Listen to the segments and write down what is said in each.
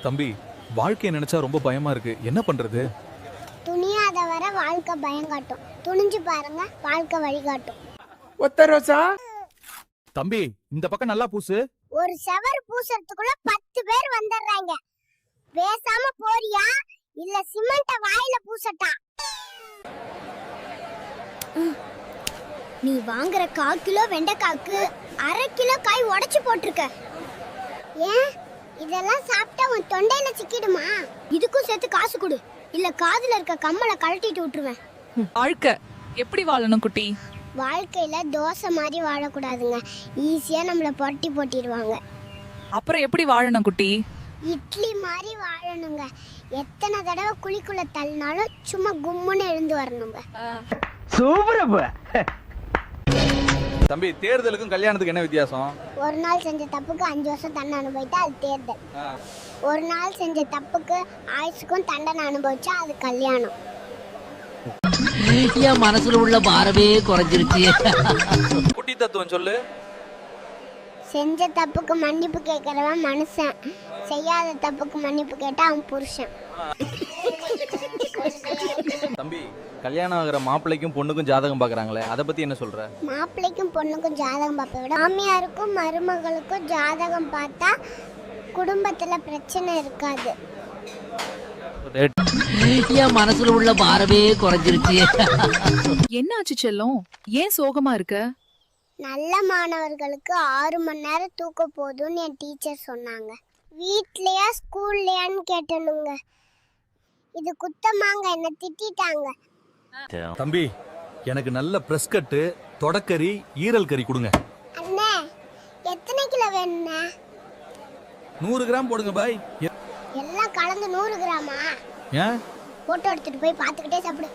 தம்பி, வாழ்க்கையை நினைச்சா ரொம்ப பயமா இருக்கு. என்ன பண்றது? துணியாத வர வாழ்க்கை பயம் காட்டும். துணிஞ்சு பாருங்க, வாழ்க்கை வழிகாட்டும். ஒத்த ரோசா தம்பி, இந்த பக்கம் நல்லா பூசு. ஒரு செவர் பூசறதுக்குள்ள 10 பேர் வந்துடுறாங்க. பேசாம போறியா இல்ல சிமெண்ட வாயில பூசட்டா? நீ வாங்குற 1/4 கிலோ வெண்டைக்காக்கு 1/2 கிலோ காய் உடைச்சு போட்டிருக்க. ஏன் இதெல்லாம் சாப்பிட்டா உன் தொண்டையில சிக்கிடுமா? இதுக்கும் சேர்த்து காசு கொடு, இல்ல காதுல இருக்க கம்மலை கழட்டிட்டு விட்டுருவேன். வாழ்க்கை எப்படி வாழணும் குட்டி? வாழ்க்கையில தோசை மாதிரி வாழக்கூடாதுங்க. ஈஸியா நம்மள பொட்டி போட்டிடுவாங்க. அப்புறம் எப்படி வாழணும் குட்டி? இட்லி மாதிரி வாழணுங்க. எத்தனை தடவை குழிக்குள்ள தள்ளினாலும் சும்மா கும்முன்னு எழுந்து வரணுங்க. சூப்பரப்பா. தம்பி, தேர்தலுக்கும் கல்யாணத்துக்கு என்ன வித்தியாசம்? ஒரு நாள் செஞ்ச தப்புக்கு 5 வருஷம் தண்டனை அனுபவித்தா அது தேர்தல். ஒரு நாள் செஞ்ச தப்புக்கு ஆயுசுக்கும் தண்டனை அனுபவிச்சா அது கல்யாணம். என் மனசுல உள்ள பாரமே குறைஞ்சிருச்சு. குட்டி தத்துவம் சொல்லு. செஞ்ச தப்புக்கு மன்னிப்பு கேட்கறவன் மனுஷன், செய்யாத தப்புக்கு மன்னிப்பு கேட்டா அவன் புருஷன். தம்பி, கல்யாணம் ஆகிற மாப்பிள்ளைக்கும் பொண்ணுக்கும் ஜாதகம் பாக்குறாங்களே, அதை பத்தி என்ன சொல்ற? மாப்பிள்ளைக்கும் பொண்ணுக்கும் ஜாதகம் பார்ப்பதை விட மாமியாருக்கும் மருமகளுக்கும் ஜாதகம் பார்த்தா குடும்பத்துல பிரச்சனை இருக்காது. என் மனசுல உள்ள பாரமே குறைஞ்சிருச்சு. என்னாச்சு செல்லம்? ஏன் சோகமா இருக்க? நல்ல மாணவர்களுக்கு 6 மணி நேரம் தூக்க போதும்னு என் டீச்சர் சொன்னாங்க. வீட்லயா ஸ்கூல்லையான்னு கேட்டனுங்க. இது குத்தமாங்க, என்ன திட்டாங்க. தம்பி, எனக்கு நல்ல பிரஸ் கட்டு, தொடக்கறி, ஈரல் கறி கொடுங்க. அண்ணே, எத்தனை கிலோ வேணுண்ணே? 100 கிராம் போடுங்க பாய். எல்லாம் கலந்து 100 கிராமா? ஏன்? போட்டோ எடுத்துட்டு போய் பார்த்துக்கிட்டே சாப்பிடு.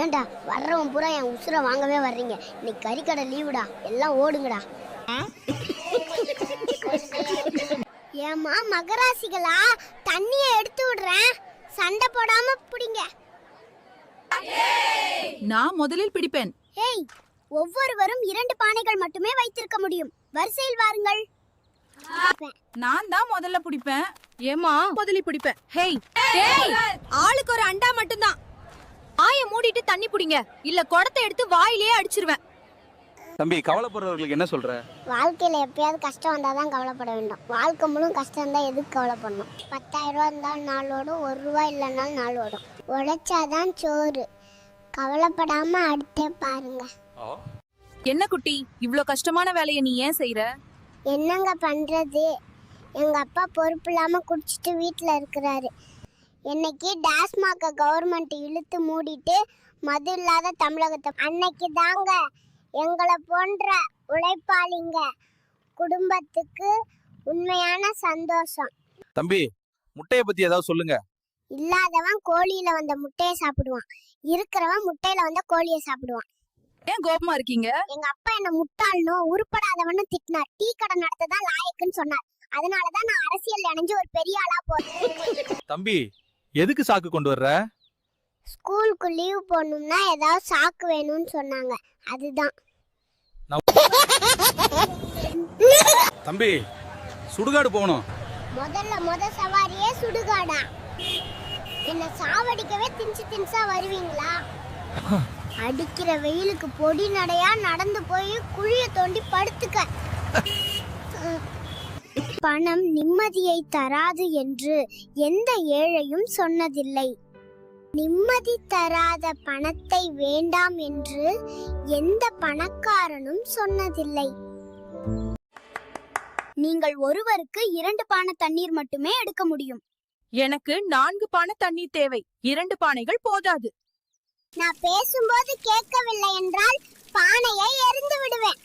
ஏன்டா வர்றவன் பூரா என் உசுரை வாங்கவே வர்றீங்க? இன்னைக்கு கறிக்கடை லீவுடா, எல்லாம் ஓடுங்கடா. ஏமா மகராசிகளா, தண்ணியை எடுத்து விடுறேன், சண்டை போடாம பிடிங்க. நான் முதலில் பிடிப்பேன். ஏய், ஒவ்வொருவரும் 2 பானைகள் மட்டுமே வைத்திருக்க முடியும். வரிசையில் வாருங்கள். நான் தான் முதல்ல பிடிப்பேன். ஏமா முதலில் பிடிப்பேன். ஹேய், ஆளுக்கு ஒரு அண்டா மட்டும்தான். ஆய மூடிட்டு தண்ணி புடிங்க, இல்ல குடத்தை எடுத்து வாயிலே அடிச்சிருவேன். தம்பி, கவலைப்படுறவர்களுக்கு என்ன சொல்ற? வாழ்க்கையில எப்பயாவது கஷ்டம் வந்தாதான் கவலைப்பட வேண்டும். வாழ்க்கை முழு கஷ்டம் இருந்தா எதுக்கு கவலைப்படணும்? 10,000 ரூபா இருந்தாலும் நாள் ஓடும், 1 ரூபா இல்லைன்னாலும் நாள் ஓடும். உழைச்சாதான் சோறு. கவலைப்படாம அடுத்தே பாருங்க. என்ன குட்டி, இவ்ளோ கஷ்டமான வேலையை நீ ஏன் செய்யற? என்னங்க பண்றது? எங்க அப்பா பொறுப்பு இல்லாம குடிச்சிட்டு வீட்டுல இருக்கிறாரு. இன்னைக்கு டாஸ்மாக கவர்மெண்ட் இழுத்து மூடிட்டு மது இல்லாத தமிழகத்தை அன்னைக்கு தாங்க எங்களை போன்ற உழைப்பாளிங்க குடும்பத்துக்கு உண்மையான சந்தோஷம். தம்பி, முட்டைய பத்தி ஏதாவது சொல்லுங்க. இல்லாதவன் கோழியில வந்த முட்டையை சாப்பிடுவான், இருக்கிறவன் முட்டையில வந்த கோழியை சாப்பிடுவான். ஏன் கோபமா இருக்கீங்க? எங்க அப்பா என்ன முட்டாள்னோ உருப்படாதவன்னு திட்டினார். டீ கடை நடத்ததான் லாயக்குன்னு சொன்னார். அதனாலதான் நான் அரசியல் அணைஞ்சு ஒரு பெரிய ஆளா போறேன். தம்பி, எதுக்கு சாக்கு கொண்டு வர்ற? ஸ்கூலுக்கு லீவ் போடணும்னா ஏதாவது சாக்கு வேணும்னு சொன்னாங்க, அதுதான். தம்பி, சுடுகாடு போகணும். முத சவாரியே சுடுகாடா? என்ன சாவடிக்கவே தின்சா வருவீங்களா? அடிக்கிற வெயிலுக்கு பொடி நடையா நடந்து போய் குழிய தோண்டி படுத்துக்க. பணம் நிம்மதியை தராது என்று எந்த ஏழையும் சொன்னதில்லை. நிம்மதி தராத பணத்தை வேண்டாம் என்று எந்த பணக்காரனும் சொன்னதில்லை. நீங்கள் ஒருவருக்கு 2 பானை தண்ணீர் மட்டுமே எடுக்க முடியும். எனக்கு 4 பானை தண்ணீர் தேவை. 2 பானைகள் போதாது. நான் பேசும்போது கேட்கவில்லை என்றால் பானையை எரிந்து விடுவேன்.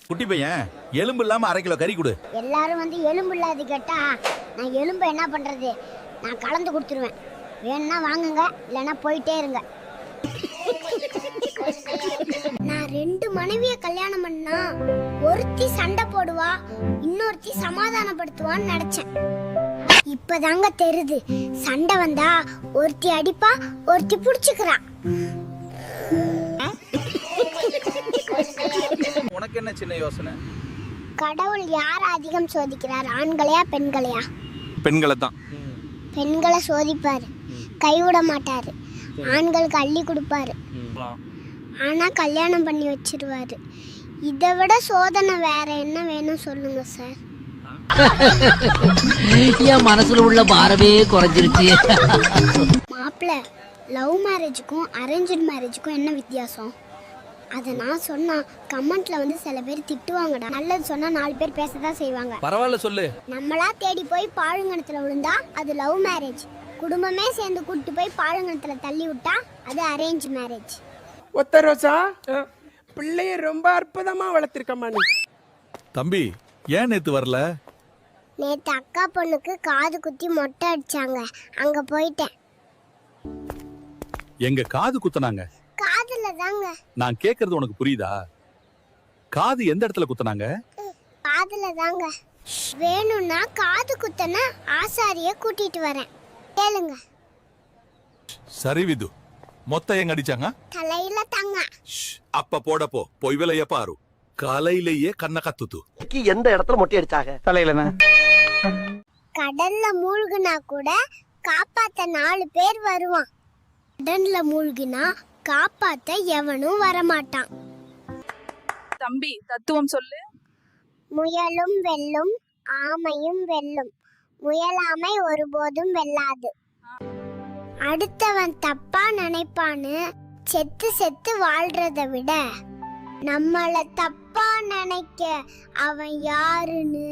குட்டி பையன், எலும்பு இல்லாம 1/2 கிலோ கறி கொடு. எல்லாரும் வந்து எலும்பு இல்லாத கேட்டா நான் எலும்பு என்ன பண்றது? நான் கலந்து கொடுத்துருவேன். வேணும்னா வாங்குங்க, இல்லைன்னா போயிட்டே இருங்க. நான் 2 மனைவிய கல்யாணம் பண்ணா ஒருத்தி சண்டை போடுவா, இன்னொருத்தி சமாதானப்படுத்துவான்னு நினைச்சேன். இப்பதாங்க தெரியுது, சண்டை வந்தா ஒருத்தி அடிப்பா, ஒருத்தி புடிச்சுக்கிறா. உனக்கு என்ன சின்ன யோசனை? கடவுள் யார் அதிகம் சோதிக்கிறார், ஆண்களையா பெண்களையா? பெண்களை தான். பெண்களை சோதிப்பாரு, கைவிட மாட்டாரு, ஆண்களுக்கு அள்ளி கொடுப்பாரு, ஆனா கல்யாணம் பண்ணி வச்சிருவாரு. இதை விட சோதனை வேற என்ன வேணும் சொல்லுங்க சார். என் மனசுல உள்ள பாரமே குறைஞ்சிருச்சு. மாப்பிள்ள, லவ் மேரேஜுக்கும் அரேஞ்சு மேரேஜுக்கும் என்ன வித்தியாசம்? அதை நான் சொன்னா கமெண்ட்ல வந்து சில பேர் திட்டுவாங்கடா. நல்லது சொன்னா 4 பேர் பேசதான் செய்வாங்க. பரவாயில்ல சொல்லு. நம்மளா தேடி போய் பாழுங்கணத்துல விழுந்தா அது லவ் மேரேஜ். குடும்பமே சேர்ந்து கூட்டி போய் பாழுங்கணத்துல தள்ளி விட்டா அது அரேஞ்ச் மேரேஜ். ஒத்த ரோசா, பிள்ளைய ரொம்ப அற்புதமா வளர்த்திருக்கம்மா நீ. தம்பி, ஏன் நேத்து வரல? நேத்து அக்கா பொண்ணுக்கு காது குத்தி மொட்டை அடிச்சாங்க, அங்க போயிட்டேன். எங்க காது குத்துனாங்க? காதுல தாங்க. நான் கேக்குறது உனக்கு புரியுதா? காது எந்த இடத்துல குத்துனாங்க? காதுல தாங்க. வேணும்னா காது குத்தன ஆசாரிய கூட்டிட்டு வரேன், கேளுங்க. சரி விது, மொத்தம் எங்க அடிச்சாங்க? தலையில தாங்க. அப்ப போடப்போ பொய் விலைய பாரு. காலையிலேயே கண்ண கத்துத்து. எந்த இடத்துல மொட்டை அடிச்சாங்க? தலையில கடல்ல மூழ்குனா கூட காப்பாத்த 4 பேர் வருவான். கடல்ல மூழ்கினா காப்பாத்த எவனும் வரமாட்டான். தம்பி தத்துவம் சொல்லு. முயலும் வெல்லும், ஆமையும் வெல்லும், முயலாமை ஒருபோதும் வெல்லாது. அடுத்தவன் தப்பா நினைப்பான்னு செத்து செத்து வாழ்றத விட நம்மள தப்பா நினைக்க அவன் யாருன்னு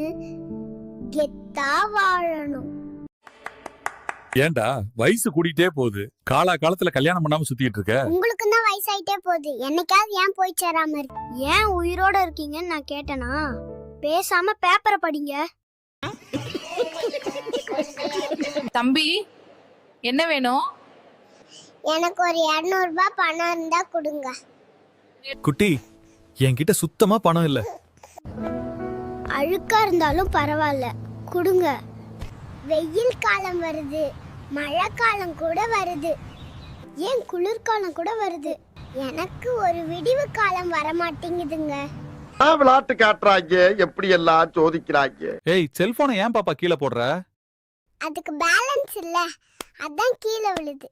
கெத்தா வாழணும். ஏண்டா வயசு கூடிட்டே போகுது, காலா காலத்துல கல்யாணம் பண்ணாம சுத்திட்டு இருக்க? உங்களுக்கு தான் வயசாயிட்டே போகுது, என்னைக்காவது ஏன் போய் சேராம இருக்கு? ஏன் உயிரோட இருக்கீங்கன்னு நான் கேட்டனா? பேசாம பேப்பரை படிங்க. தம்பி என்ன வேணும்? எனக்கு ஒரு 200 ரூபாய் பணம் இருந்தா கொடுங்க. குட்டி, என்கிட்ட சுத்தமா பணம் இல்ல. அழுக்கா இருந்தாலும் பரவாயில்ல, கொடுங்க. வெயில் காலம் வருது, மழை காலம் கூட வருது, ஏன் குளிர்காலம் கூட வருது. எனக்கு ஒரு விடிவு காலம் வர மாட்டேங்குதுங்க. விளையாட்டு காட்டுறாங்க, எப்படி எல்லாம் சோதிக்கிறாங்க. ஏய், செல்போனை ஏன் பாப்பா கீழே போடுற? அதுக்கு பேலன்ஸ் இல்ல, அதான் கீழே விழுது.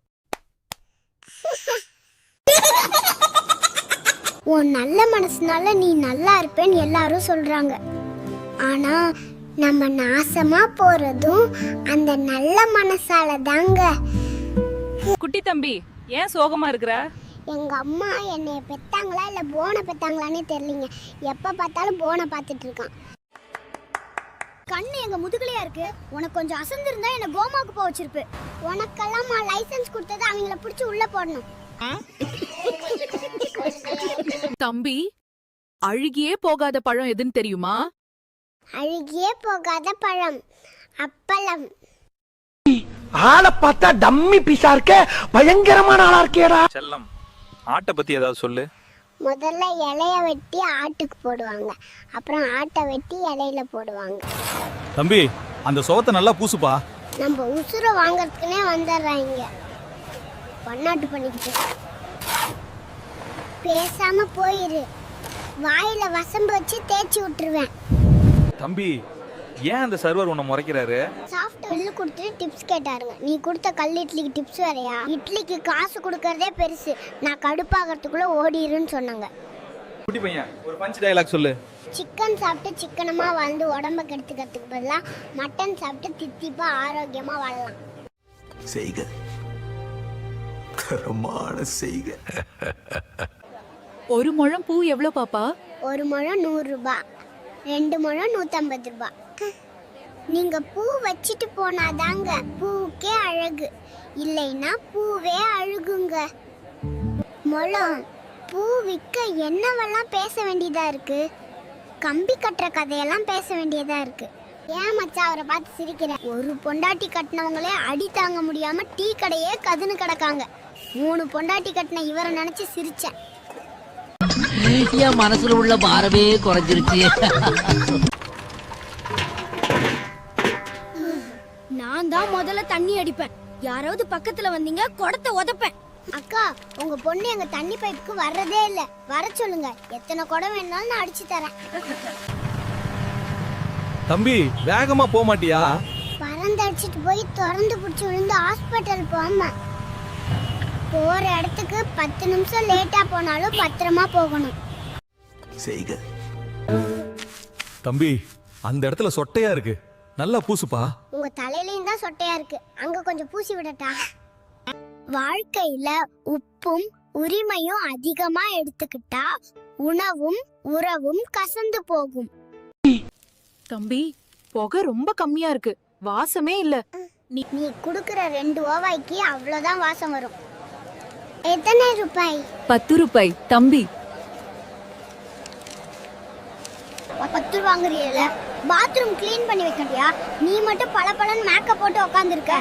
உன் நல்ல மனசுனால நீ நல்லா இருப்பேன்னு எல்லாரும் சொல்றாங்க. ஆனா நம்ம நாசமா போறதும் அந்த நல்ல மனசால தாங்க. குட்டி தம்பி ஏன் சோகமா இருக்கிற? எங்க அம்மா என்னைய பெத்தாங்களா இல்ல போனை பெத்தாங்களானே தெரியலங்க. எப்ப பார்த்தாலும் போனை பார்த்துட்டு இருக்கான். கண்ணு எங்க முதுகுலையா இருக்கு. உனக்கு கொஞ்சம் அசந்திருந்தா என்ன கோமாக்கு போக வச்சிருப்பு. உனக்கெல்லாம் லைசன்ஸ் கொடுத்தது அவங்கள பிடிச்சி உள்ள போடணும். தம்பி, அழுகியே போகாத பழம் எதுன்னு தெரியுமா? அழுகியே போகாத பழம் அப்பளம். ஆளை பார்த்தா டம்மி பீஸா இருக்க, பயங்கரமான ஆளா இருக்கேடா. செல்லம், ஆட்டை பத்தி ஏதாவது சொல்லு. முதல்ல இலைய வெட்டி ஆட்டுக்கு போடுவாங்க, அப்புறம் ஆட்டை வெட்டி இலையில போடுவாங்க. தம்பி, அந்த சோத்தை நல்லா பூசுப்பா. நம்ம உசுரை வாங்கறதுக்குனே வந்துடுறாங்க. பன்னாட்டு பண்ணிக்கிட்டு பேசாம போயிரு. வாயில வசம்பு வச்சு தேய்ச்சி விட்டுருவேன். தம்பி, ஏன் அந்த சர்வர் உன்னை முறைக்கிறாரு? சாஃப்ட் பில்லு கொடுத்துட்டு டிப்ஸ் கேட்டாருங்க. நீ கொடுத்த கல் இட்லிக்கு டிப்ஸ் வேறையா? இட்லிக்கு காசு கொடுக்கறதே பெருசு, நான் கடுப்பாகிறதுக்குள்ள ஓடிருன்னு சொன்னாங்க. குட்டி பையன், ஒரு பஞ்ச் டயலாக் சொல்லு. சிக்கன் சாப்பிட்டு சிக்கனமா வாழ்ந்து உடம்ப கெடுத்துக்கிறதுக்கு பதிலா மட்டன் சாப்பிட்டு தித்திப்பா ஆரோக்கியமா வாழலாம். செய்க, தரமான செய்க. ஒரு முழம் பூ எவ்வளவு பாப்பா? ஒரு முழம் 100 ரூபாய், 2 முழம் 150 ரூபாய். நீங்க பூ வச்சிட்டு போனாதாங்க பூவுக்கே அழகு, இல்லைன்னா பூவே அழுகுங்க. முழம் பூ விற்க என்னவெல்லாம் பேச வேண்டியதா இருக்கு, கம்பி கட்டுற கதையெல்லாம் பேச வேண்டியதா இருக்கு. ஏன் மச்சான் அவரை பார்த்து சிரிக்கிறேன்? ஒரு பொண்டாட்டி கட்டினவங்களே அடி தாங்க முடியாம டீ கடையே கதுன்னு கிடக்காங்க. 3 பொண்டாட்டி கட்டின இவரை நினைச்சு சிரிச்சேன். என் மனசுல உள்ள பாரமே குறைஞ்சிருச்சு. நான் தான் முதல்ல தண்ணி அடிப்பேன். யாராவது பக்கத்துல வந்தீங்க குடத்தை உதைப்பேன். அக்கா, உங்க பொண்ணு எங்க தண்ணி பைப்புக்கு வர்றதே இல்ல, வர சொல்லுங்க. எத்தனை குடம் வேணாலும் நான் அடிச்சு தரேன். தம்பி, வேகமா போக மாட்டியா? பறந்தடிச்சிட்டு போய் திறந்து பிடிச்சி விழுந்து ஹாஸ்பிட்டல் போகாம போற இடத்துக்கு 10 நிமிஷம் லேட்டா போனாலும் பத்திரமா போகணும். செய்க. தம்பி அந்த இடத்துல சொட்டையா இருக்கு, நல்லா பூசுப்பா. உங்க தலையிலயும் தான் சொட்டையா இருக்கு, அங்க கொஞ்சம் பூசி விடட்டா? வாழ்க்கையில உப்பும் உரிமையும் அதிகமா எடுத்துக்கிட்டா உணவும் உறவும் கசந்து போகும். தம்பி புகை ரொம்ப கம்மியா இருக்கு, வாசமே இல்ல. நீ குடுக்கிற 2 ஓவாய்க்கு அவ்வளவுதான் வாசம் வரும். எத்தனை ரூபாய்? 10 ரூபாய் தம்பி. 10 வாங்குறீல, பாத்ரூம் க்ளீன் பண்ணி வைக்கண்டியா? நீ மட்டும் பளபளன்னு மேக்கப் போட்டு உட்கார்ந்திருக்க.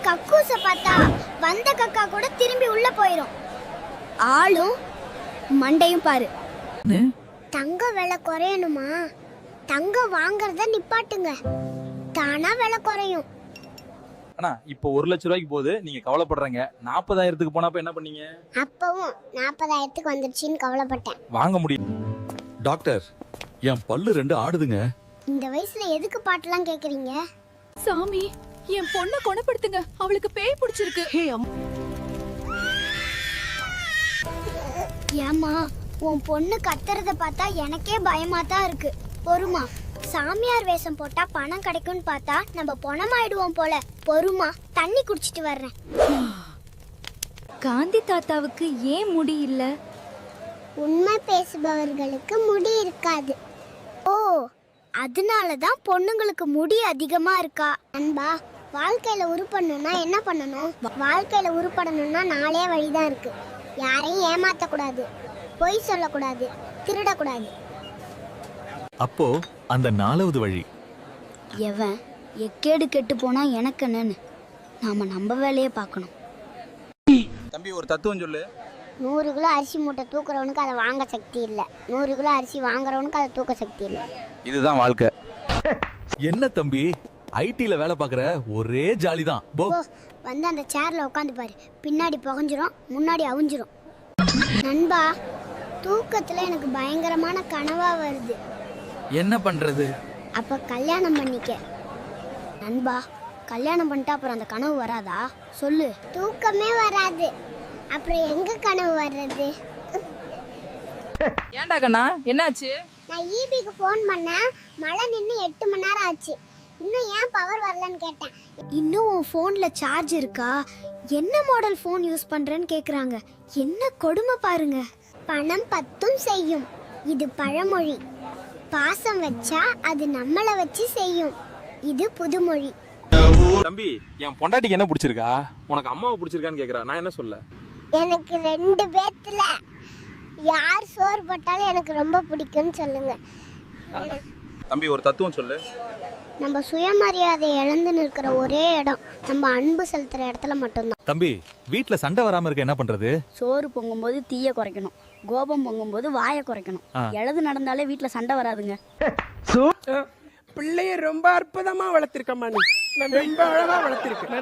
கக்கூச பார்த்தா வந்த கக்கா கூட திரும்பி உள்ள போயிரும். ஆளும் மண்டையும் பாரு. தங்க விலை குறையணுமா? தங்கம் வாங்குறத நிப்பாட்டுங்க, தானா விலை குறையும். அண்ணா இப்போ 1 லட்சம் ரூபாய்க்கு போகுது, நீங்க கவலைப்படுறீங்க. 40,000க்கு போனப்ப என்ன பண்ணீங்க? அப்பவும் 40,000க்கு வந்துருச்சுன்னு கவலைப்பட்டேன். வாங்க முடியும். டாக்டர், என் பல்லு 2 ஆடுதுங்க. இந்த வயசுல எதுக்கு பாட்டெல்லாம் கேக்குறீங்க? சாமி என் பொண்ணை குணப்படுத்துங்க, அவளுக்கு பேய் பிடிச்சிருக்கு. ஏமா உன் பொண்ணு கத்துறத பார்த்தா எனக்கே பயமா தான் இருக்கு. பொறுமா, சாமியார் வேஷம் போட்டா பணம் கிடைக்கும்னு பார்த்தா நம்ம பணமாயிடுவோம் போல. பொறுமா, தண்ணி குடிச்சிட்டு வர்றேன். காந்தி தாத்தாவுக்கு ஏன் முடி இல்ல? உண்மை பேசுபவர்களுக்கு முடி இருக்காது. ஓ, அதனாலதான் பொண்ணுங்களுக்கு முடி அதிகமா இருக்கா? அன்பா, வாழ்க்கையில உருப்படணும்னா என்ன பண்ணணும்? வாழ்க்கையில உருப்படணும்னா 4 வழிதான் இருக்கு. யாரையும் ஏமாத்த கூடாது, பொய் சொல்லக்கூடாது, திருடக்கூடாது. அப்போ அந்த 4வது வழி, எவன் எக்கேடு கெட்டு போனா எனக்கு என்னன்னு நாம நம்ம வேலையை பார்க்கணும். தம்பி ஒரு தத்துவம் சொல்லு. 100 கிலோ அரிசி மூட்டை தூக்குறவனுக்கு அதை வாங்க சக்தி இல்லை, 100 கிலோ அரிசி வாங்குறவனுக்கு அதை தூக்க சக்தி இல்லை. இதுதான் வாழ்க்கை. என்ன தம்பி, ஐடில வேலை பார்க்குற, ஒரே ஜாலி தான். போ வந்து அந்த சேர்ல உட்காந்து பாரு, பின்னாடி புகஞ்சிரும், முன்னாடி அவிஞ்சிரும். நண்பா, தூக்கத்துல எனக்கு பயங்கரமான கனவா வருது. என்ன பண்றது? அப்ப கல்யாணம் பண்ணிக்க. நண்பா, கல்யாணம் பண்ணிட்டா அப்புறம் அந்த கனவு வராதா? சொல்லு. தூக்கமே வராது, அப்புறம் எங்க கனவு வர்றது? ஏன்டா கண்ணா என்னாச்சு? நான் ஈபிக்கு ஃபோன் பண்ணேன், மழை நின்று 8 மணி நேரம் ஆச்சு, இன்னும் ஏன் பவர் வரலன்னு கேட்டேன். இன்னும் உன் ஃபோன்ல சார்ஜ் இருக்கா? என்ன மாடல் ஃபோன் யூஸ் பண்றேன்னு கேக்குறாங்க. என்ன கொடுமை பாருங்க. பணம் 10 செய்யும், இது பழமொழி. பாசம் வச்சா அது நம்மள வச்சு செய்யும், இது புதுமொழி. தம்பி, என் பொண்டாட்டிக்கு என்ன பிடிச்சிருக்கா? உனக்கு அம்மாவை பிடிச்சிருக்கான்னு கேக்குறா. நான் என்ன சொல்ல? எனக்கு 2 பேத்துல யார் சோறு போட்டாலும் எனக்கு ரொம்ப பிடிக்கும்னு சொல்லுங்க. தம்பி ஒரு தத்துவம் சொல்லு. நம்ம சுயமரியாதை இழந்து நிற்கிற ஒரே இடம் நம்ம அன்பு செலுத்துற இடத்துல மட்டும்தான். தம்பி, வீட்ல சண்டை வராம இருக்க என்ன பண்றது? சோறு பொங்கும்போது தீய குறைக்கணும், கோபம் பொங்கும்போது வாயை குறைக்கணும். எழுது நடந்தாலே வீட்டுல சண்டை வராதுங்க. பிள்ளைய ரொம்ப அற்புதமா வளர்த்திருக்கம்மா, நீ ரொம்ப அழகா வளர்த்திருக்க.